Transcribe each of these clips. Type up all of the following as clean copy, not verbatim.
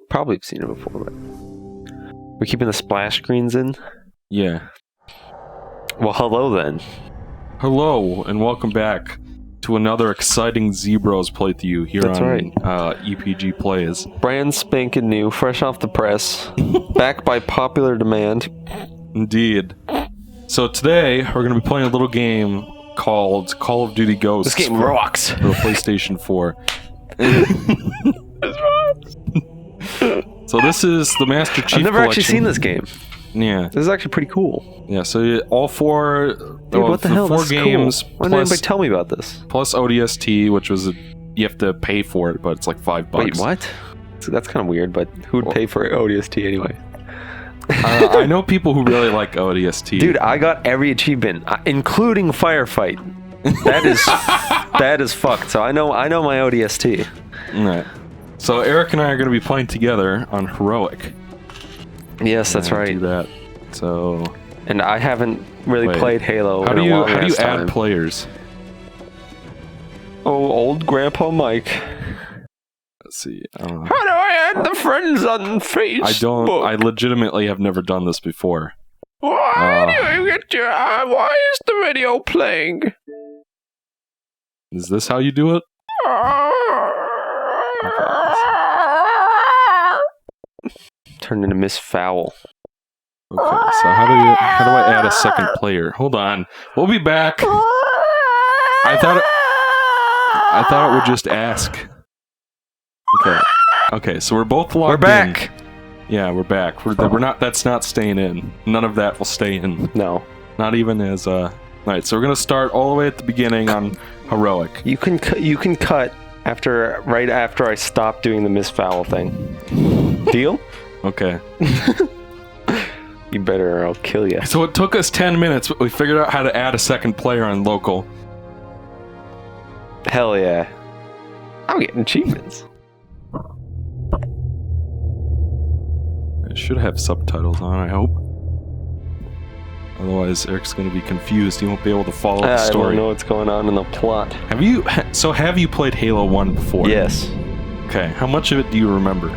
probably have seen it before, but we're keeping the splash screens in. Yeah. Well, hello then. Hello, and welcome back to another exciting ZBros playthrough here That's on right. EPG Plays. Brand spanking new, fresh off the press, backed by popular demand. Indeed. So today, we're going to be playing a little game called Call of Duty Ghosts. This game rocks. For the PlayStation 4. So this is the Master Chief I've never Collection. actually seen this game. Yeah. This is actually pretty cool. Yeah, so all four... Dude, what the hell? Four This is games cool. Why didn't anybody tell me about this? plus ODST, which was you have to pay for it, but it's like $5. Wait, what? So that's kind of weird, but who would pay for ODST anyway? I know people who really like ODST. Dude, I got every achievement, including firefight. That is bad as fuck. So I know my ODST. Right. So Eric and I are going to be playing together on Heroic. Yes, that's right. Do that. So. And I haven't really played Halo. How do you add time. players? Oh, old Grandpa Mike. Let's see. I don't know. How do I add the friends on Facebook? I legitimately have never done this before. Why do you get your? Why is the video playing? Is this how you do it? Turned into Miss Fowl. Okay, so how do I add a second player? Hold on, we'll be back. I thought it would just ask. Okay, so we're both logged in. We're back. Yeah, we're back. We're not. That's not staying in. None of that will stay in. No. Not even as Alright, so we're gonna start all the way at the beginning on Heroic. You can cut right after I stop doing the Miss Fowl thing. Deal? Okay. You better or I'll kill you. So it took us 10 minutes, but we figured out how to add a second player on local. Hell yeah. I'm getting achievements. It should have subtitles on, I hope. Otherwise, Eric's going to be confused. He won't be able to follow the story. I don't know what's going on in the plot. Have you played Halo 1 before? Yes. Okay, how much of it do you remember?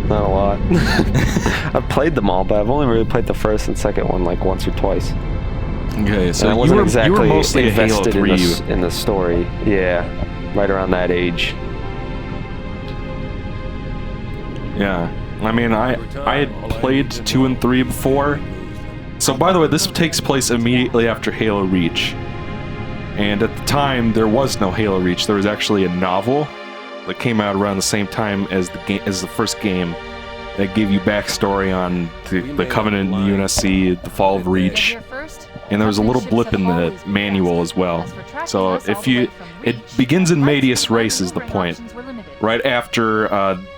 Not a lot. I've played them all, but I've only really played the first and second one like once or twice. Okay, so I wasn't exactly you were mostly invested a Halo 3 in the story. Yeah, right around that age. Yeah, I mean, I had played 2 and 3 before. So, by the way, this takes place immediately after Halo Reach. And at the time, there was no Halo Reach. There was actually a novel that came out around the same time as the first game that gave you backstory on the Covenant and UNSC, the fall of Reach. And there was a little blip in the manual as well. So it begins in Medius Res is the point. Right after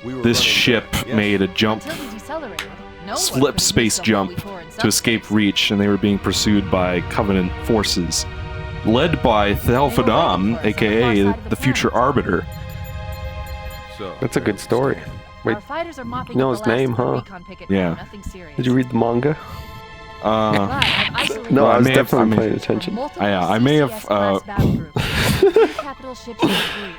this ship made a jump, slip space jump to escape Reach, and they were being pursued by Covenant forces, led by Thalfadam, aka the future Arbiter. That's a good story. Wait, you know his name, huh? Yeah. Did you read the manga? No, I was definitely paying attention. I may have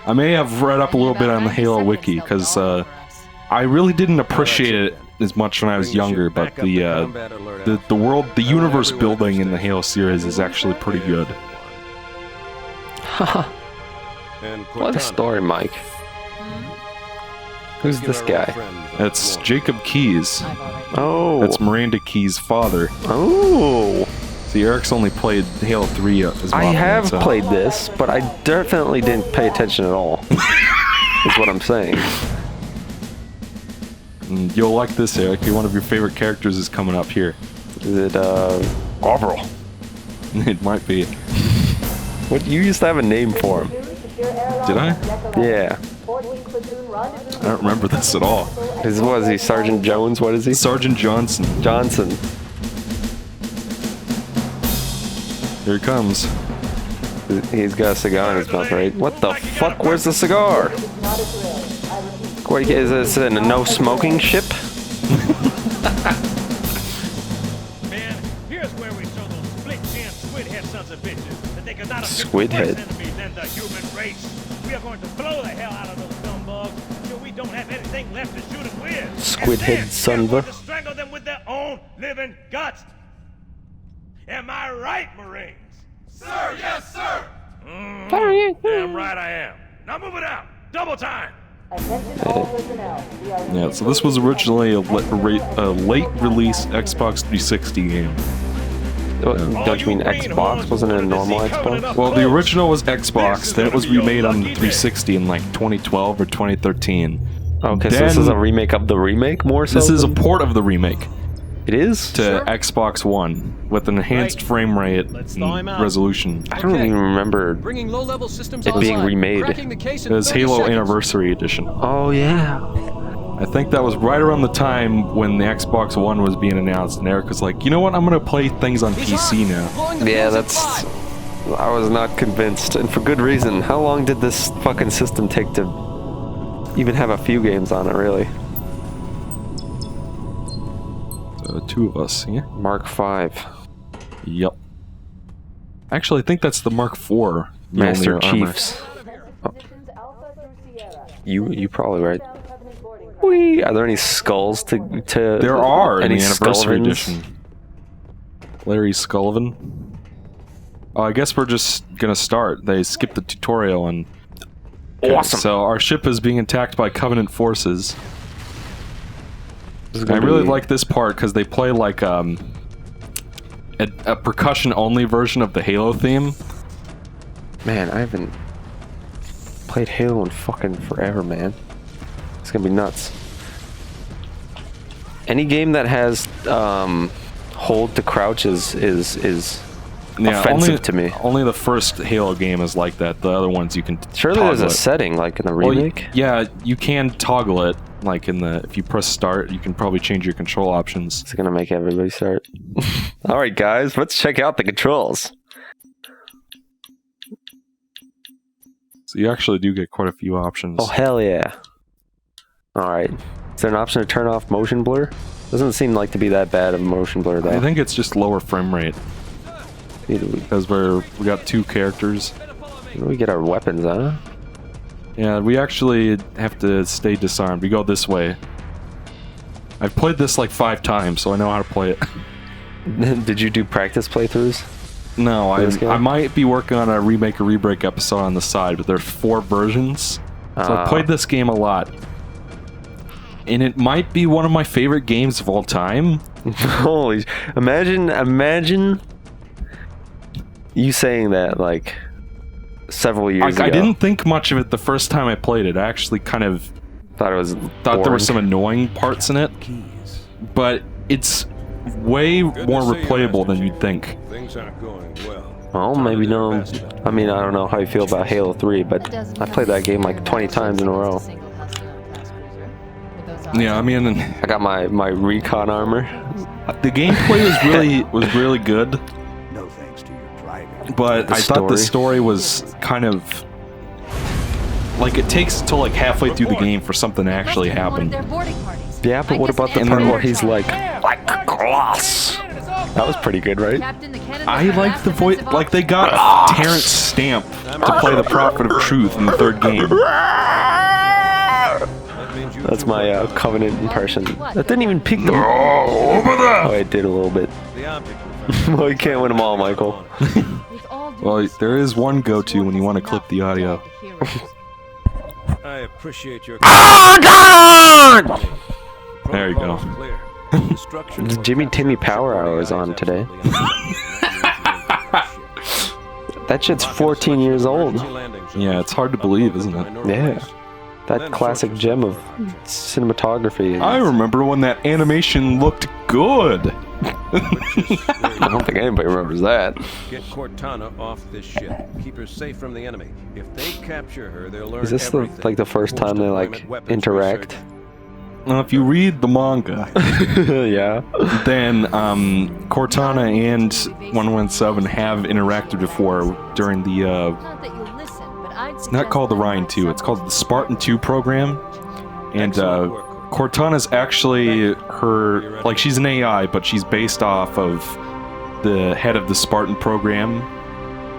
I may have read up a little bit on the Halo Wiki, because I really didn't appreciate it as much when I was younger, but the world, the universe building in the Halo series is actually pretty good. What a story, Mike. Who's this guy? It's Jacob Keyes. Oh. That's Miranda Keyes' father. Oh. See, Eric's only played Halo 3 as well. I have played this, but I definitely didn't pay attention at all. Is what I'm saying. You'll like this, Eric. One of your favorite characters is coming up here. Is it, Orville? It might be. What, you used to have a name for him. Did I? Yeah. I don't remember this at all. What is he, Sergeant Jones? What is he? Sergeant Johnson. Johnson. Here he comes. He's got a cigar in his mouth, right? What the fuck? Where's the cigar? What is this, a no smoking ship? Man, here's where we show those split-chin squid-head sons of bitches that they could not Squid head. enemies than the human race. We are going to blow the hell out of those scumbugs until we don't have anything left to shoot them with. Squid head son of a- To strangle them with their own living guts. Am I right, Marines? Sir, yes, sir! Damn right I am. Now move it out. Double time. Yeah, so this was originally a late release Xbox 360 game. Don't you mean Xbox? Wasn't it a normal Xbox? Well, the original was Xbox, then it was remade on the 360 in like 2012 or 2013. Okay, so this is a remake of the remake, more so? This is a port of the remake It is? to Xbox One with an enhanced frame rate and resolution. I don't even remember Bringing low-level systems it being online. remade. Cracking the case It in was 30 Halo seconds. Anniversary Edition. Oh, yeah. I think that was right around the time when the Xbox One was being announced, and Eric was like, you know what, I'm gonna play things on PC now. Blowing the Yeah, fuse at that's... 5. I was not convinced, and for good reason. How long did this fucking system take to even have a few games on it, really? Two of us, yeah? Mark V. Yep. Actually, I think that's the Mark IV. Master Mjolnir armor. Chiefs. Oh. You probably right. Whee! Are there any skulls to There are in any the Anniversary Scullivans? Edition. Larry Scullivan. Oh, I guess we're just gonna start. They skipped the tutorial and... Okay, Awesome. So our ship is being attacked by Covenant forces. This is I gonna really be- like this part because they play like a percussion-only version of the Halo theme. Man, I haven't played Halo in fucking forever, man. It's gonna be nuts. Any game that has hold to crouch is offensive to me. Only the first Halo game is like that. The other ones you can Surely toggle there's a it. setting like in the Well, remake. yeah, you can toggle it. Like in the if you press start, you can probably change your control options. It's gonna make everybody start. All right, guys, let's check out the controls. So you actually do get quite a few options. Oh hell yeah! All right, is there an option to turn off motion blur? Doesn't seem like to be that bad of motion blur though. I think it's just lower frame rate because we got two characters. We get our weapons, huh? Yeah, we actually have to stay disarmed. We go this way. I've played this like 5 times, so I know how to play it. Did you do practice playthroughs? No, This game? I might be working on a remake or rebreak episode on the side, but there's 4 versions. So I've played this game a lot. And it might be one of my favorite games of all time. Holy! Imagine you saying that like several years ago. I didn't think much of it the first time I played it. I actually kind of thought it was thought there were boring. some annoying parts in it, but it's way more replayable than you'd think. Things aren't going well. Well, maybe no. I mean, I don't know how you feel about Halo 3, but I played that game like 20 times in a row. Yeah, I mean, I got my recon armor. the gameplay was really good, No thanks to your driving. but The I thought the story. story was kind of like it takes until like halfway through the game for something to actually happen. Yeah, but what about the part where he's like a glass? That was pretty good, right? I like the voice, like they got Terrence Stamp to play the Prophet of Truth in the 3rd game. That's my Covenant impression. That didn't even peak the... Oh, it did a little bit. The object Well, you can't win them all, Michael. Well, there is one go-to when you want to clip the audio. I appreciate your. There you go. Jimmy Timmy Power Hour is on today. That shit's 14 years old. Yeah, it's hard to believe, isn't it? Yeah. That classic gem of cinematography. I remember when that animation looked good. I don't think anybody remembers that. Get Cortana off this ship. Keep her safe from the enemy. If they capture her, they'll learn Is this everything. like the first time they like interact? Now, if you read the manga, Yeah. then Cortana and 117 have interacted before during the it's not called the Rhine 2, it's called the Spartan 2 program. And Cortana's actually her, like she's an AI, but she's based off of the head of the Spartan program,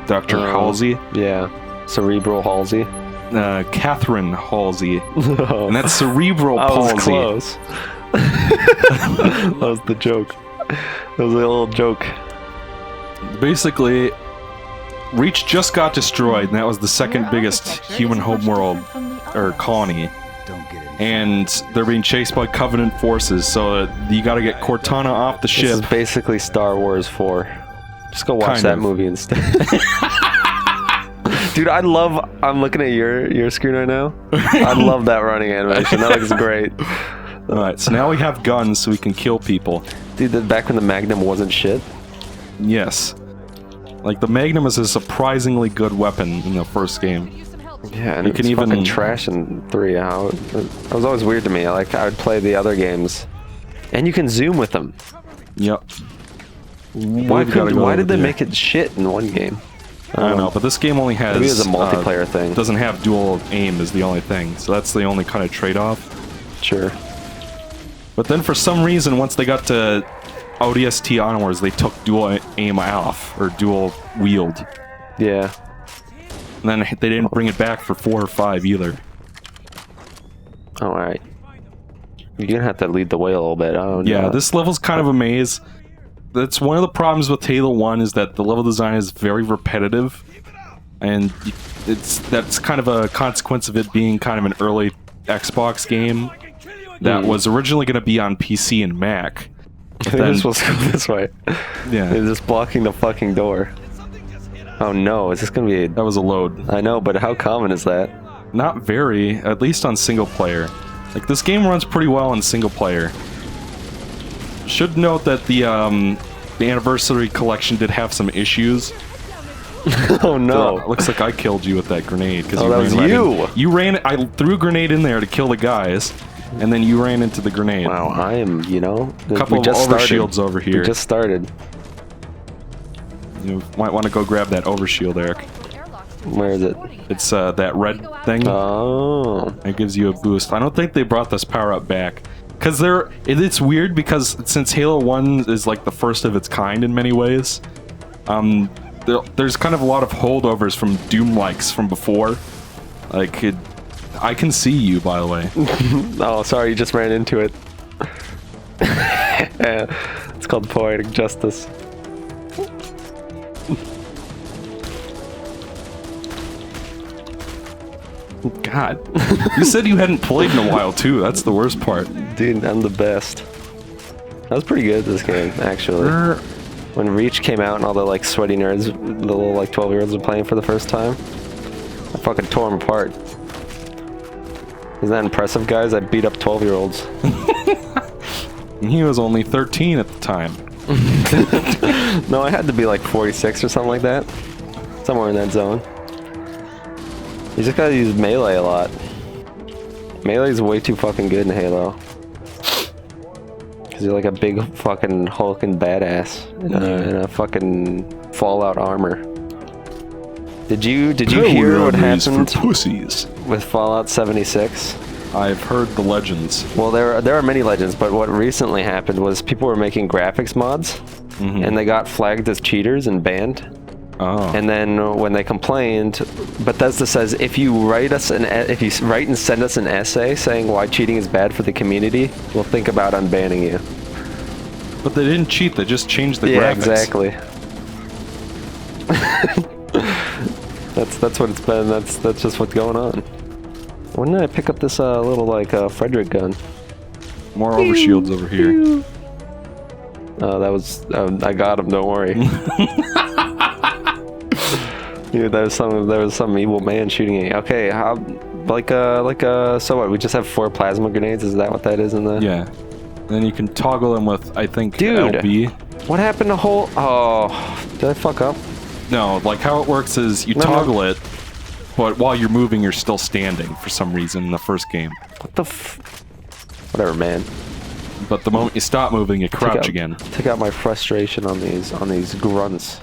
Dr. Halsey. Yeah. Cerebral Halsey. Catherine Halsey, and that's cerebral I was palsy. close. That was the joke. That was a little joke. Basically, Reach just got destroyed, and that was the second biggest human homeworld, or colony. And they're being chased by Covenant forces, so you gotta get Cortana off the This ship. is basically Star Wars 4. Just go watch Kind that of. movie instead. Dude, I'm looking at your screen right now. I love that running animation. That looks great. Alright, so now we have guns so we can kill people. Dude, back when the Magnum wasn't shit. Yes. Like, the Magnum is a surprisingly good weapon in the first game. Yeah, and You it's can even- fucking trash in 3. That was always weird to me. Like, I would play the other games. And you can zoom with them. Yep. Why We've gotta go did over they there. make it shit in one game? I don't know, but this game only has... Maybe it was a multiplayer thing. Doesn't have dual aim is the only thing, so that's the only kind of trade-off. Sure. But then for some reason, once they got to ODST onwards, they took dual aim off, or dual wield. Yeah. And then they didn't bring it back for 4 or 5 either. Alright. You're gonna have to lead the way a little bit. Oh, Yeah, no. this level's kind of a maze. That's one of the problems with Halo 1 is that the level design is very repetitive. And that's kind of a consequence of it being kind of an early Xbox game that was originally going to be on PC and Mac. I think we're supposed to go this way. Yeah, It's just blocking the fucking door. Oh no, is this gonna be... that was a load. I know, but how common is that? Not very, at least on single player. Like, this game runs pretty well in single player. Should note that the Anniversary Collection did have some issues. Oh no. Looks like I killed you with that grenade. Oh, that was you! I threw a grenade in there to kill the guys, and then you ran into the grenade. Wow, I am, you know... A couple of overshields over here. We just started. You might want to go grab that overshield, Eric. Where is it? It's that red thing. Oh. It gives you a boost. I don't think they brought this power up back. Because it's weird because since Halo 1 is like the first of its kind in many ways, there's kind of a lot of holdovers from Doom likes from before. Like, I can see you, by the way. Oh, sorry, you just ran into it. It's called poetic justice. God. You said you hadn't played in a while, too. That's the worst part. Dude, I'm the best. That was pretty good, this game, actually. When Reach came out and all the, like, sweaty nerds, the little, like, 12-year-olds were playing for the first time, I fucking tore them apart. Isn't that impressive, guys? I beat up 12-year-olds. He was only 13 at the time. No, I had to be, like, 46 or something like that. Somewhere in that zone. You just gotta use melee a lot. Melee's way too fucking good in Halo. Cause you're like a big fucking hulking badass in a fucking Fallout armor. Did you hear what happened pussies. with Fallout 76? I've heard the legends. Well, there are many legends, but what recently happened was people were making graphics mods, and they got flagged as cheaters and banned. Oh. And then when they complained, Bethesda says if you write and send us an essay saying why cheating is bad for the community, we'll think about unbanning you. But they didn't cheat, they just changed the Yeah, graphics. exactly. That's what it's been. That's just what's going on. When did I pick up this little like Frederick gun? More overshields over here. Oh, that was I got him. Don't worry. Dude, there was some evil man shooting at you. Okay, how so what? We just have 4 plasma grenades. Is that what that is in the? Yeah. Then you can toggle them with, I think, Dude. LB. What happened to whole? Oh, did I fuck up? No, like how it works is you toggle it, but while you're moving, you're still standing for some reason in the first game. What the? Whatever, man. But the moment you stop moving, you crouch again. Take out my frustration on these grunts.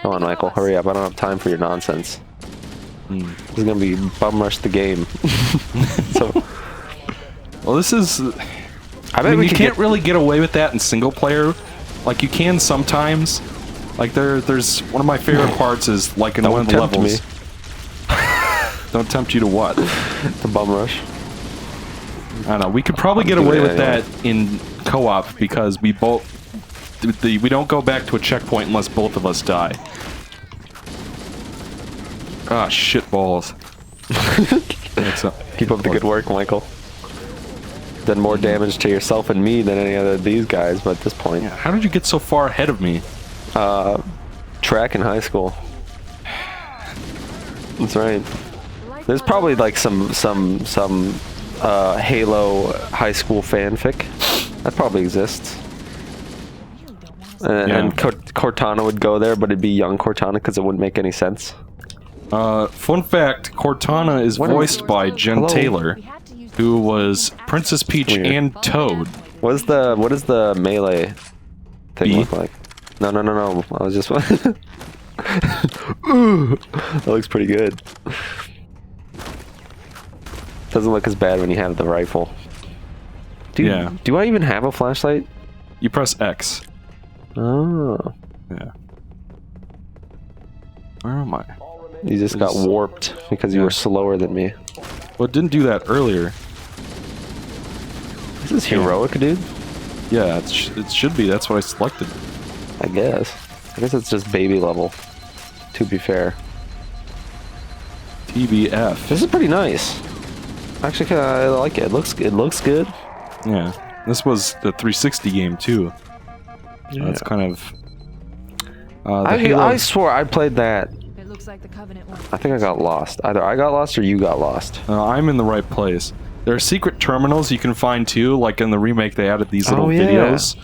Come on, Michael, hurry up. I don't have time for your nonsense. This is gonna be bum rush the game. So, well, this is. I mean, you can't really get away with that in single player. Like, you can sometimes. Like, there's one of my favorite parts is like in one of the levels. Don't tempt you to what? The bum rush. I don't know. We could probably get do away it with anyway. that in co-op because we both... we don't go back to a checkpoint unless both of us die. Ah, shit balls. Keep up the good work, Michael. Done more damage to yourself and me than any other of these guys, but at this point. Yeah, how did you get so far ahead of me? Track in high school. That's right. There's probably like some Halo high school fanfic. That probably exists. And Cortana would go there, but it'd be young Cortana because it wouldn't make any sense. Fun fact, Cortana is voiced by Jen Taylor, who was Princess Peach and Toad. What is the melee thing look like? No. I was just... Ooh, that looks pretty good. Doesn't look as bad when you have the rifle. Dude, do I even have a flashlight? You press X. Oh. Yeah. Where am I? You just got warped because you were slower than me. Well, it didn't do that earlier. This is heroic, dude. Yeah, it should be. That's what I selected. I guess. I guess it's just baby level, to be fair. TBF. This is pretty nice. Actually, I like it. It looks good. Yeah. This was the 360 game, too. Yeah. That's kind of... I swore I played that. It looks like the Covenant won. I think I got lost. Either I got lost or you got lost. I'm in the right place. There are secret terminals you can find, too. Like in the remake, they added these little videos.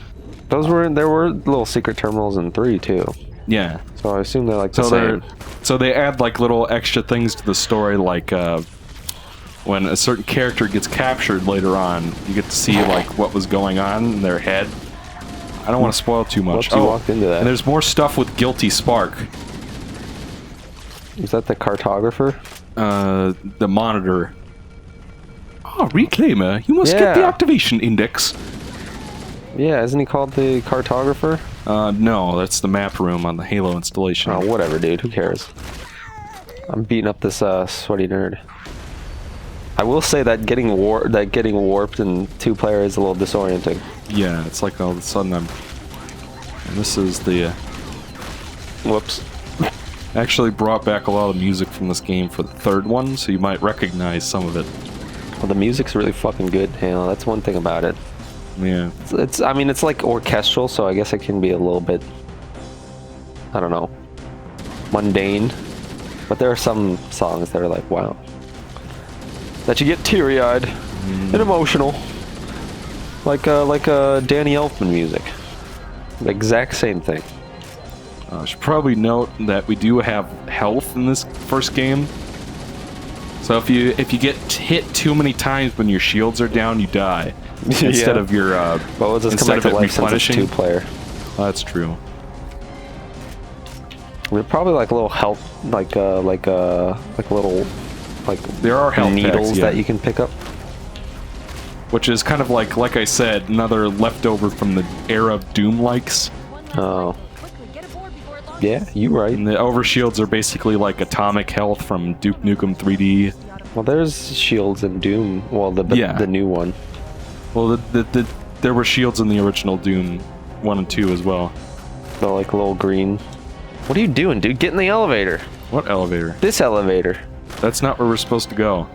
There were little secret terminals in 3, too. Yeah. So I assume they're like the same. So they add like little extra things to the story, like when a certain character gets captured later on, you get to see like what was going on in their head. I don't want to spoil too much. You walked into that. And there's more stuff with Guilty Spark. Is that the cartographer? The monitor. Oh, Reclaimer, you must get the activation index. Yeah, isn't he called the cartographer? No, that's the map room on the Halo installation. Oh, whatever, dude. Who cares? I'm beating up this sweaty nerd. I will say that getting warped in 2-player is a little disorienting. Yeah, it's like all of a sudden I'm... And this is the... Whoops. Actually brought back a lot of music from this game for the 3rd one, so you might recognize some of it. Well, the music's really fucking good, Halo. That's one thing about it. Yeah. I mean, it's like orchestral, so I guess it can be a little bit, I don't know, mundane. But there are some songs that are like, wow. That you get teary-eyed and emotional. Like Danny Elfman music. The exact same thing. I should probably note that we do have health in this first game. So if you get hit too many times when your shields are down, you die. Instead of your well, it's instead of it replenishing. 2-player. That's true. They're probably like little health, like little, like there are health needles packs, that you can pick up. Which is kind of like I said, another leftover from the era of Doom likes. Oh. Yeah, you're right. And the overshields are basically like atomic health from Duke Nukem 3D. Well, there's shields in Doom. Well, the new one. Well, there were shields in the original Doom 1 and 2 as well. The like little green. What are you doing, dude? Get in the elevator. What elevator? This elevator. That's not where we're supposed to go.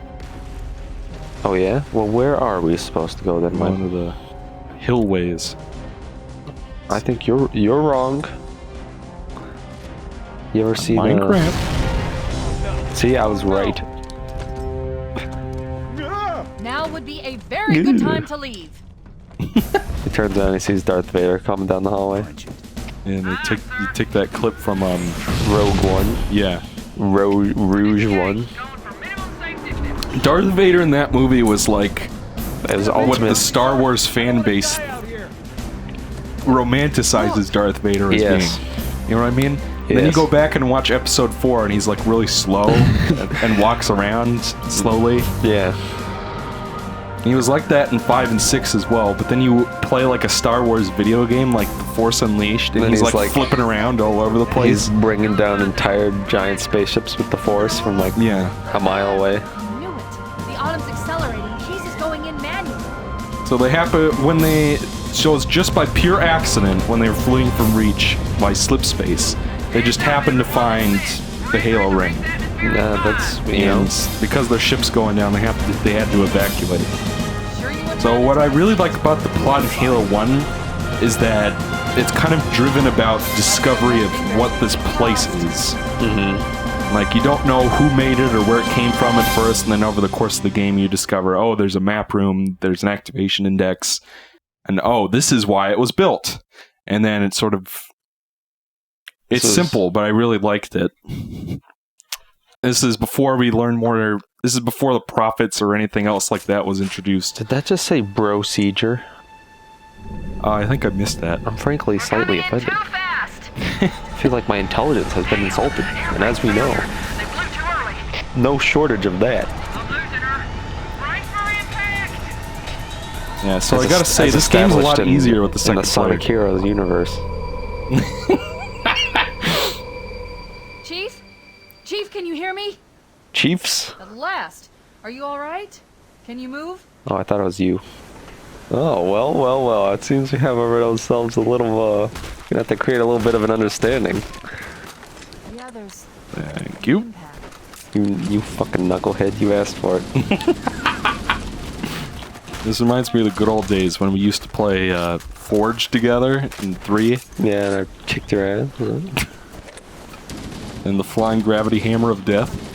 Oh yeah? Well, where are we supposed to go then, Mike? One of the hillways. I think you're wrong. You ever see Minecraft? See, I was right. Now would be a very good time to leave. He turns around and he sees Darth Vader coming down the hallway. And you take that clip from Rogue One. Yeah. Rouge One. Darth Vader in that movie was like It was what ultimate. the Star Wars fan base romanticizes Darth Vader as being. You know what I mean? And then you go back and watch episode 4 and he's like really slow and walks around slowly. Yeah. He was like that in 5 and 6 as well, but then you play like a Star Wars video game like The Force Unleashed, and then he's he's, like like, flipping around all over the place. He's bringing down entire giant spaceships with the Force from like a mile away. I knew it. The Autumn's accelerating. Chase is going in manually. So they happen when they so it's just by pure accident when they were fleeing from Reach by slip space. They just happened to find the Halo ring. Yeah, that's And because their ship's going down, they had to evacuate. Sure you wouldn't So mind what I it? really like about the plot in Halo 1 is that it's kind of driven about discovery of what this place is. Like, you don't know who made it or where it came from at first, and then over the course of the game you discover, oh, there's a map room, there's an activation index, and oh, this is why it was built. And then it's sort of... It's simple, but I really liked it. This is before we learn more... This is before the prophets or anything else like that was introduced. Did that just say procedure? I think I missed that. I'm frankly slightly offended. I feel like my intelligence has been insulted, and as we know, no shortage of that. Yeah, so As I gotta say, as this game's a lot established easier with the in second the Sonic player. Heroes universe. Chief? Chief, can you hear me? Chiefs? At last. Are you alright? Can you move? Oh, I thought it was you. Oh, well. It seems we have ourselves a little, gonna have to create a little bit of an understanding. The others. Thank you. Impact. You fucking knucklehead, you asked for it. This reminds me of the good old days when we used to play Forge together in 3, Yeah, and I kicked your ass. and the Flying Gravity Hammer of Death.